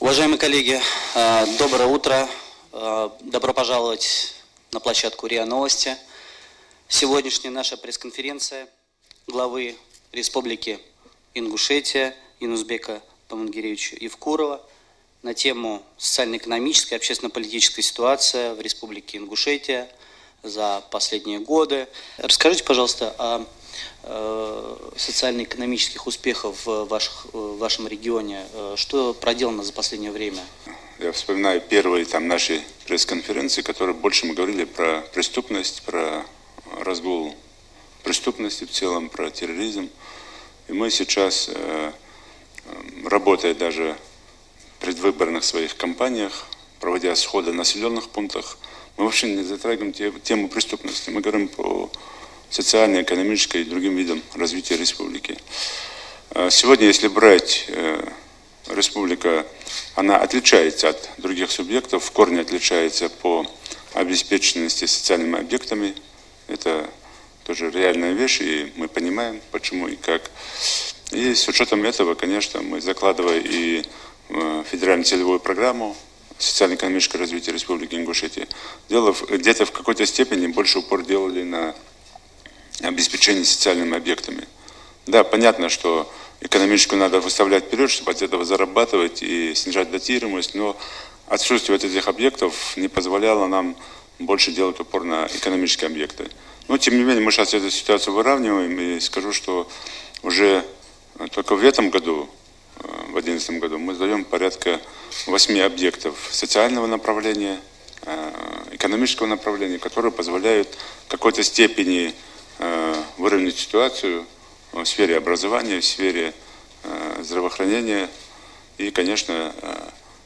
Уважаемые коллеги, доброе утро. Добро пожаловать на площадку РИА Новости. Сегодняшняя наша пресс-конференция главы Республики Ингушетия Юнусбека Томангиревича Евкурова на тему социально-экономической, общественно-политической ситуации в Республике Ингушетия за последние годы. Расскажите, пожалуйста, о социально-экономических успехах в вашем регионе. Что проделано за последнее время? Я вспоминаю первые наши пресс-конференции, в которых больше мы говорили про преступность, про разгул преступности в целом, про терроризм. И мы сейчас, работая даже в предвыборных своих кампаниях, проводя сходы в населенных пунктах, мы вообще не затрагиваем тему преступности. Мы говорим по социальной, экономической и другим видам развития республики. Сегодня, если брать республика, она отличается от других субъектов, в корне отличается по обеспеченности социальными объектами. Это тоже реальная вещь, и мы понимаем, почему и как. И с учетом этого, конечно, мы закладывая и федеральную целевую программу социально-экономическое развитие Республики Ингушетия, где-то в какой-то степени больше упор делали на обеспечение социальными объектами. Да, понятно, что экономическую надо выставлять вперед, чтобы от этого зарабатывать и снижать датируемость, но отсутствие этих объектов не позволяло нам больше делать упор на экономические объекты. Но, тем не менее, мы сейчас эту ситуацию выравниваем, и скажу, что уже только в этом году, в 2011 году, мы сдаем порядка 8 объектов социального направления, экономического направления, которые позволяют в какой-то степени выровнять ситуацию в сфере образования, в сфере здравоохранения и, конечно,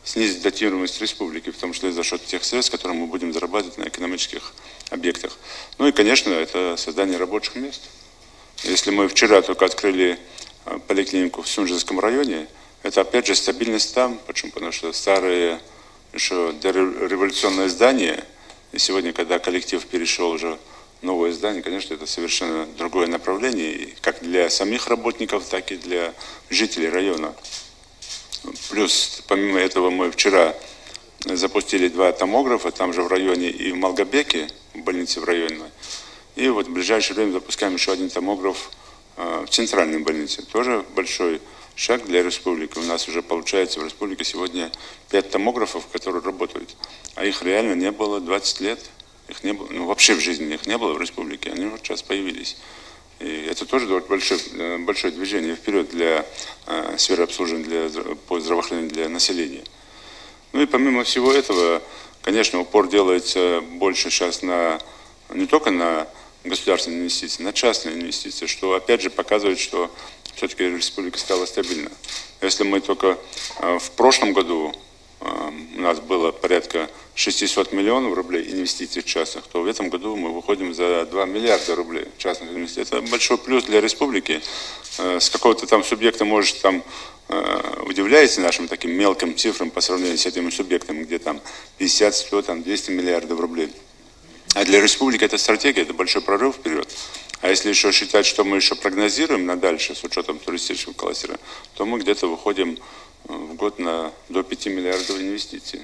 снизить датируемость республики, в том числе за счет тех средств, которые мы будем зарабатывать на экономических объектах. Ну и, конечно, это создание рабочих мест. Если мы вчера только открыли поликлинику в Сунжинском районе, это опять же стабильность там. Почему? Потому что старые еще дореволюционное здание, и сегодня, когда коллектив перешел уже в новое здание, конечно, это совершенно другое направление, как для самих работников, так и для жителей района. Плюс, помимо этого, мы вчера запустили 2 томографа, там же в районе и в Малгобеке, в больнице в районной. И вот в ближайшее время запускаем еще 1 томограф в центральной больнице. Тоже большой шаг для республики. У нас уже получается в республике сегодня 5 томографов, которые работают. А их реально не было 20 лет. Их не было, вообще в жизни их не было в республике. Они вот сейчас появились. И это тоже большое движение вперед для сферы обслуживания по здравоохранению для населения. Ну и помимо всего этого, конечно, упор делается больше сейчас не только на государственные инвестиции, на частные инвестиции, что опять же показывает, что все-таки республика стала стабильна. Если мы только в прошлом году у нас было порядка 600 миллионов рублей инвестиций частных, то в этом году мы выходим за 2 миллиарда рублей частных инвестиций. Это большой плюс для республики. С какого-то там субъекта, может, там удивляется нашим таким мелким цифрам по сравнению с этими субъектами, где там 50, 100, там 200 миллиардов рублей. А для республики это стратегия, это большой прорыв вперед. А если еще считать, что мы еще прогнозируем на дальше с учетом туристического кластера, то мы где-то выходим в год до 5 миллиардов инвестиций.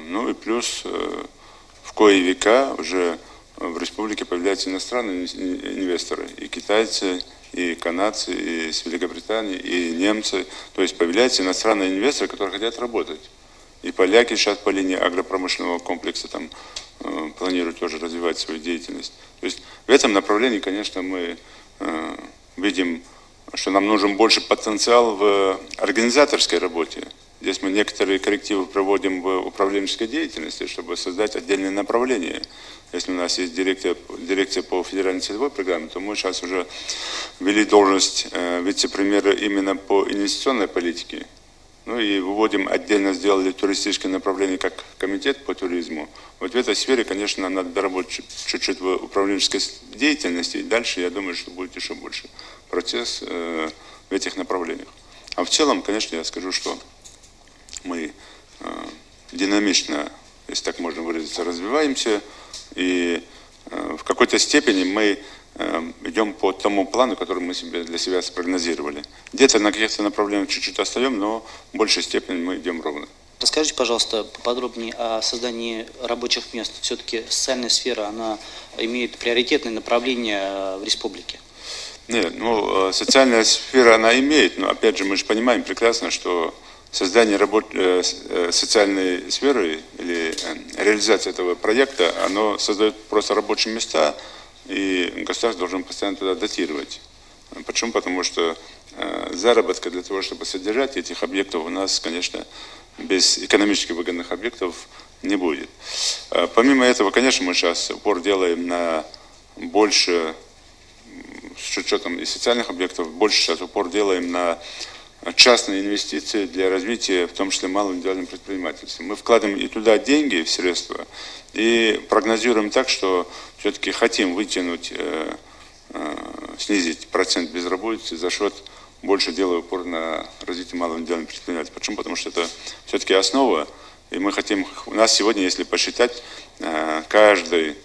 Ну и плюс в кои века уже в республике появляются иностранные инвесторы, и китайцы, и канадцы, и из Великобритании, и немцы. То есть появляются иностранные инвесторы, которые хотят работать. И поляки сейчас по линии агропромышленного комплекса там планируют тоже развивать свою деятельность. То есть в этом направлении, конечно, мы видим, что нам нужен больше потенциал в организаторской работе. Здесь мы некоторые коррективы проводим в управленческой деятельности, чтобы создать отдельные направления. Если у нас есть дирекция по федеральной целевой программе, то мы сейчас уже ввели должность вице-премьера именно по инвестиционной политике. Ну и выводим, отдельно сделали туристическое направление как комитет по туризму. Вот в этой сфере, конечно, нам надо доработать чуть-чуть в управленческой деятельности. И дальше, я думаю, что будет еще больше процесс в этих направлениях. А в целом, конечно, я скажу, что мы динамично, если так можно выразиться, развиваемся. И в какой-то степени мы идем по тому плану, который мы для себя спрогнозировали. Где-то на каких-то направлениях чуть-чуть остаем, но в большей степени мы идем ровно. Расскажите, пожалуйста, поподробнее о создании рабочих мест. Все-таки социальная сфера, она имеет приоритетное направление в республике. Нет, ну, социальная сфера она имеет, но опять же мы же понимаем прекрасно, что создание социальной сферы или реализация этого проекта, оно создает просто рабочие места, и государство должно постоянно туда датировать. Почему? Потому что заработка для того, чтобы содержать этих объектов, у нас, конечно, без экономически выгодных объектов не будет. Помимо этого, конечно, мы сейчас упор делаем на больше, с учетом и социальных объектов, больше сейчас упор делаем на частные инвестиции для развития, в том числе малого индивидуального предпринимательства. Мы вкладываем и туда деньги, в средства, и прогнозируем так, что все-таки хотим вытянуть, снизить процент безработицы за счет больше делая упор на развитие малого индивидуального предпринимательства. Почему? Потому что это все-таки основа, и мы хотим, у нас сегодня, если посчитать, каждый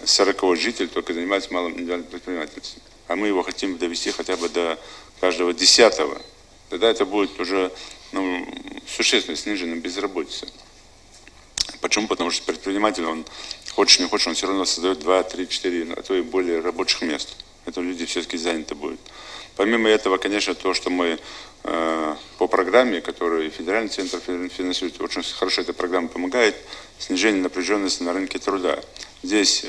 40-й житель только занимается малым индивидуальным предпринимательством, а мы его хотим довести хотя бы до каждого 10-го. Тогда это будет уже существенно снижена безработица. Почему? Потому что предприниматель, он хочет не хочет, он все равно создает 2, 3, 4, а то и более рабочих мест. Это люди все-таки заняты будут. Помимо этого, конечно, то, что мы по программе, которую Федеральный центр финансирует, очень хорошо эта программа помогает, снижение напряженности на рынке труда. Здесь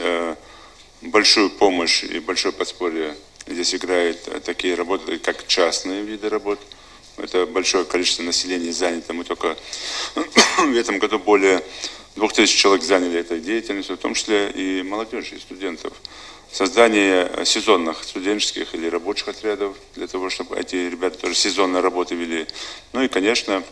большую помощь и большое подспорье здесь играют такие работы, как частные виды работ. Это большое количество населения занято. Мы только в этом году более 2000 человек заняли этой деятельностью, в том числе и молодежи, и студентов. Создание сезонных студенческих или рабочих отрядов, для того, чтобы эти ребята тоже сезонные работы вели. Ну и, конечно,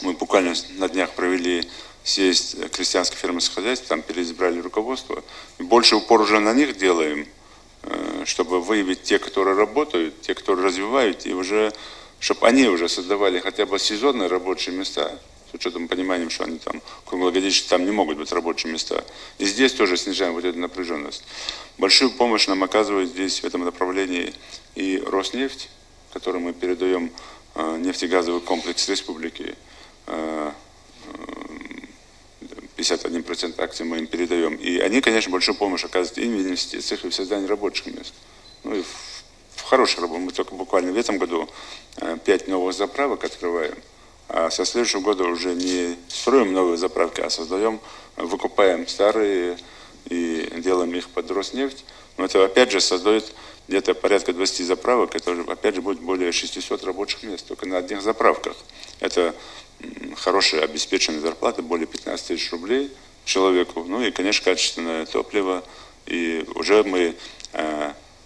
мы буквально на днях провели съезд крестьянских фермерских хозяйств, там переизбрали руководство. И больше упор уже на них делаем, чтобы выявить те, которые работают, те, которые развивают, и уже, чтобы они уже создавали хотя бы сезонные рабочие места, с учетом понимания, что они там круглогодично там не могут быть рабочие места. И здесь тоже снижаем вот эту напряженность. Большую помощь нам оказывает здесь в этом направлении и Роснефть, которой мы передаем нефтегазовый комплекс республики. 51% акций мы им передаем. И они, конечно, большую помощь оказывают и в инвестициях, и в создании рабочих мест. Ну и в хороших работах. Мы только буквально в этом году 5 новых заправок открываем. А со следующего года уже не строим новые заправки, а создаем, выкупаем старые и делаем их под Роснефть. Но это опять же создает где-то порядка 20 заправок, это опять же будет более 600 рабочих мест только на одних заправках. Это хорошая обеспеченная зарплата, более 15 тысяч рублей человеку. Ну и, конечно, качественное топливо. И уже мы,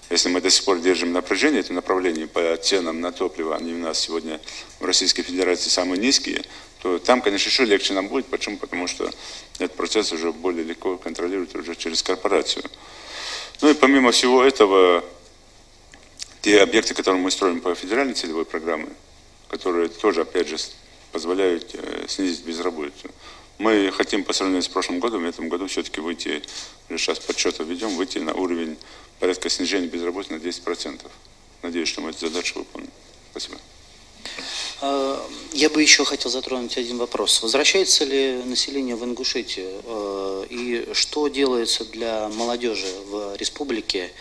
если мы до сих пор держим напряжение, это направление по ценам на топливо, они у нас сегодня в Российской Федерации самые низкие, то там, конечно, еще легче нам будет. Почему? Потому что этот процесс уже более легко контролирует уже через корпорацию. Ну и помимо всего этого, те объекты, которые мы строим по федеральной целевой программе, которые тоже, опять же, позволяют снизить безработицу. Мы хотим по сравнению с прошлым годом, в этом году все-таки выйти, уже сейчас подсчеты ведем, выйти на уровень порядка снижения безработицы на 10%. Надеюсь, что мы эту задачу выполним. Спасибо. Я бы еще хотел затронуть один вопрос. Возвращается ли население в Ингушетию? И что делается для молодежи в республике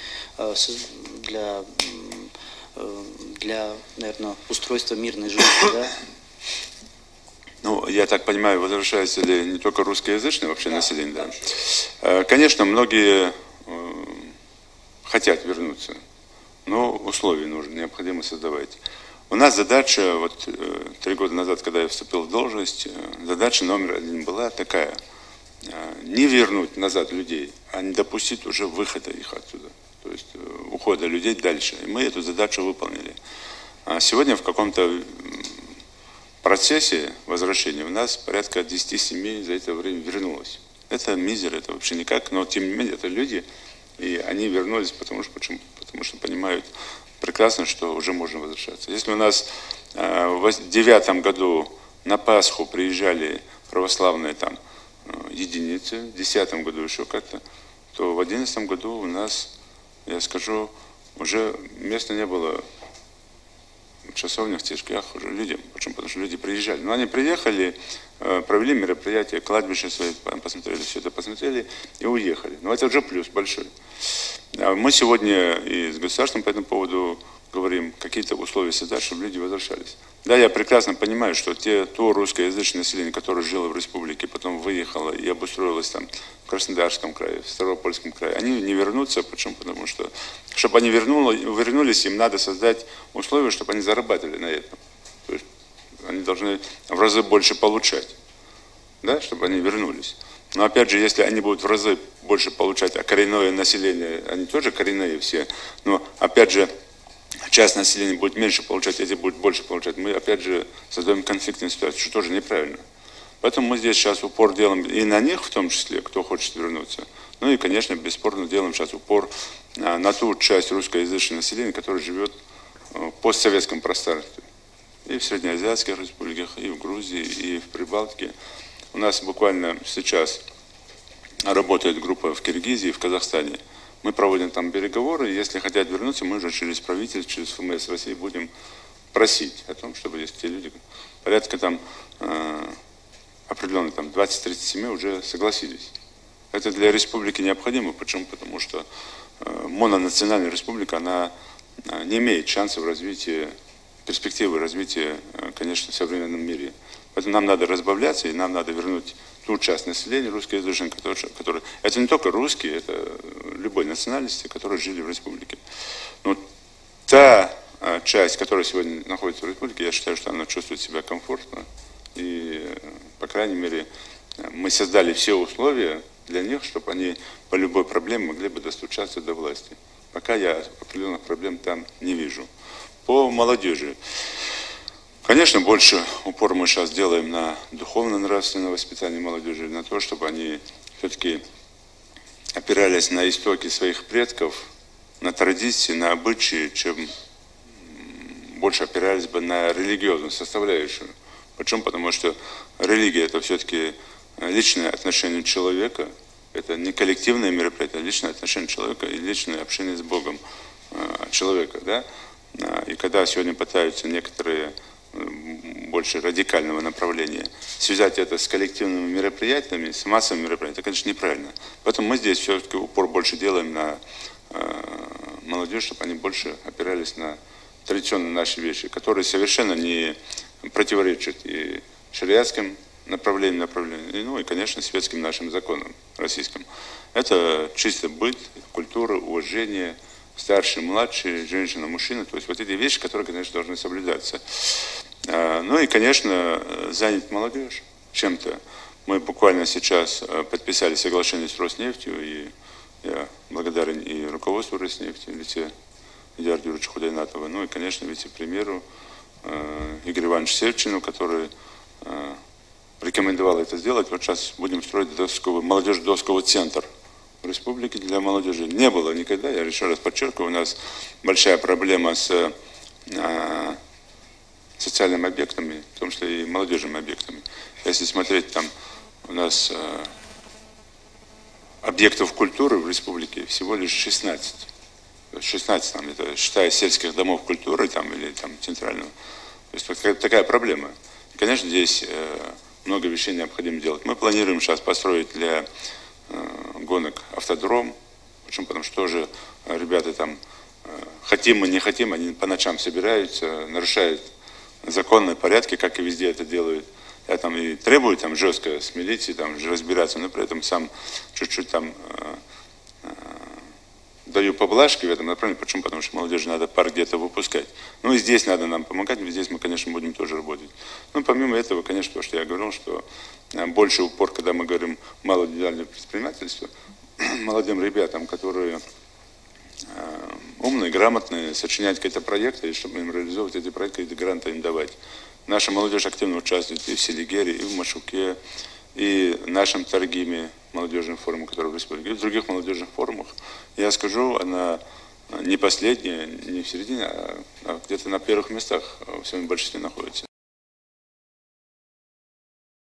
для наверное, устройства мирной жизни, да? Ну, я так понимаю, возвращается ли не только русскоязычное вообще население, да? Конечно, многие хотят вернуться, но условия нужно, необходимо создавать. У нас задача, вот 3 года назад, когда я вступил в должность, задача номер 1 была такая: не вернуть назад людей, а не допустить уже выхода их отсюда, то есть ухода людей дальше. И мы эту задачу выполнили. А сегодня в каком-то процессе возвращения у нас порядка 10 семей за это время вернулось. Это мизер, это вообще никак, но тем не менее это люди, и они вернулись, потому что понимают прекрасно, что уже можно возвращаться. Если у нас в 2009 году на Пасху приезжали православные там единицы, в 2010 году еще как-то, то в 2011 году у нас, я скажу, уже места не было часовнях, церквях уже людям. Почему? Потому что люди приезжали. Но они приехали, провели мероприятие, кладбище свои посмотрели, все это посмотрели и уехали. Но это уже плюс большой. Мы сегодня и с государством по этому поводу говорим, какие-то условия создать, чтобы люди возвращались. Да, я прекрасно понимаю, что то русскоязычное население, которое жило в республике, потом выехало и обустроилось там в Краснодарском крае, в Ставропольском крае, они не вернутся. Почему? Потому что, чтобы они вернулись, им надо создать условия, чтобы они зарабатывали на этом. То есть они должны в разы больше получать, да, чтобы они вернулись. Но опять же, если они будут в разы больше получать, а коренное население, они тоже коренные все, но опять же, часть населения будет меньше получать, эти будут больше получать, мы опять же создаем конфликтную ситуацию, что тоже неправильно. Поэтому мы здесь сейчас упор делаем и на них, в том числе, кто хочет вернуться. Ну и, конечно, бесспорно делаем сейчас упор на ту часть русскоязычного населения, которая живет в постсоветском пространстве. И в среднеазиатских республиках, и в Грузии, и в Прибалтике. У нас буквально сейчас работает группа в Киргизии, в Казахстане. Мы проводим там переговоры, и если хотят вернуться, мы уже через правительство, через ФМС России будем просить о том, чтобы если те люди, порядка там определенно там 20-30 семей уже согласились. Это для республики необходимо. Почему? Потому что мононациональная республика, она не имеет шансов развития, перспективы развития, конечно, в современном мире. Поэтому нам надо разбавляться, и нам надо вернуть ту часть населения русскоязычного, которая... Это не только русские, это любой национальности, которые жили в республике. Но та часть, которая сегодня находится в республике, я считаю, что она чувствует себя комфортно. И, по крайней мере, мы создали все условия для них, чтобы они по любой проблеме могли бы достучаться до власти. Пока я определенных проблем там не вижу. По молодежи. Конечно, больше упор мы сейчас делаем на духовно-нравственное воспитание молодежи, на то, чтобы они все-таки опирались на истоки своих предков, на традиции, на обычаи, чем больше опирались бы на религиозную составляющую. Почему? Потому что религия – это все-таки личное отношение человека, это не коллективное мероприятие, а личное отношение человека и личное общение с Богом человека. Да? И когда сегодня пытаются некоторые больше радикального направления связать это с коллективными мероприятиями, с массовыми мероприятиями, это, конечно, неправильно. Поэтому мы здесь все-таки упор больше делаем на молодежь, чтобы они больше опирались на традиционные наши вещи, которые совершенно не противоречат и шариатским направлениям, ну и, конечно, светским нашим законам российским. Это чисто быт, культура, уважение, старший, младший, женщина, мужчина. То есть вот эти вещи, которые, конечно, должны соблюдаться. Ну и, конечно, занять молодежь чем-то. Мы буквально сейчас подписали соглашение с Роснефтью, и я благодарен и руководству Роснефти, в лице Идиара Юрьевича Худайнатова, ну и, конечно, вице-премьеру Игорю Ивановичу Севчину, который рекомендовал это сделать. Вот сейчас будем строить молодежно-досковый центр в республике для молодежи. Не было никогда, я еще раз подчеркиваю, у нас большая проблема с социальными объектами, в том числе и молодежными объектами. Если смотреть, там у нас объектов культуры в республике всего лишь 16. 16, там, это считая сельских домов культуры там, или там, центрального. То есть такая проблема. И, конечно, здесь много вещей необходимо делать. Мы планируем сейчас построить для гонок автодром. Почему? Потому что тоже ребята там, хотим мы, не хотим, они по ночам собираются, нарушают законные порядки, как и везде это делают. Я там и требую там жестко с милицией там разбираться, но при этом сам чуть-чуть там даю поблажки в этом направлении. Почему? Потому что молодежи надо пар где-то выпускать. Ну и здесь надо нам помогать, и здесь мы, конечно, будем тоже работать. Ну, помимо этого, конечно, то, что я говорил, что больше упор, когда мы говорим малоиндивидуальное предпринимательство, молодым ребятам, которые умные, грамотные, сочинять какие-то проекты, и чтобы им реализовывать эти проекты и гранты им давать. Наша молодежь активно участвует и в Селигере, и в Машуке, и в нашем Таргиме, молодежном форуме, который в республике, и в других молодежных форумах. Я скажу, она не последняя, не в середине, а где-то на первых местах в своем большинстве находится.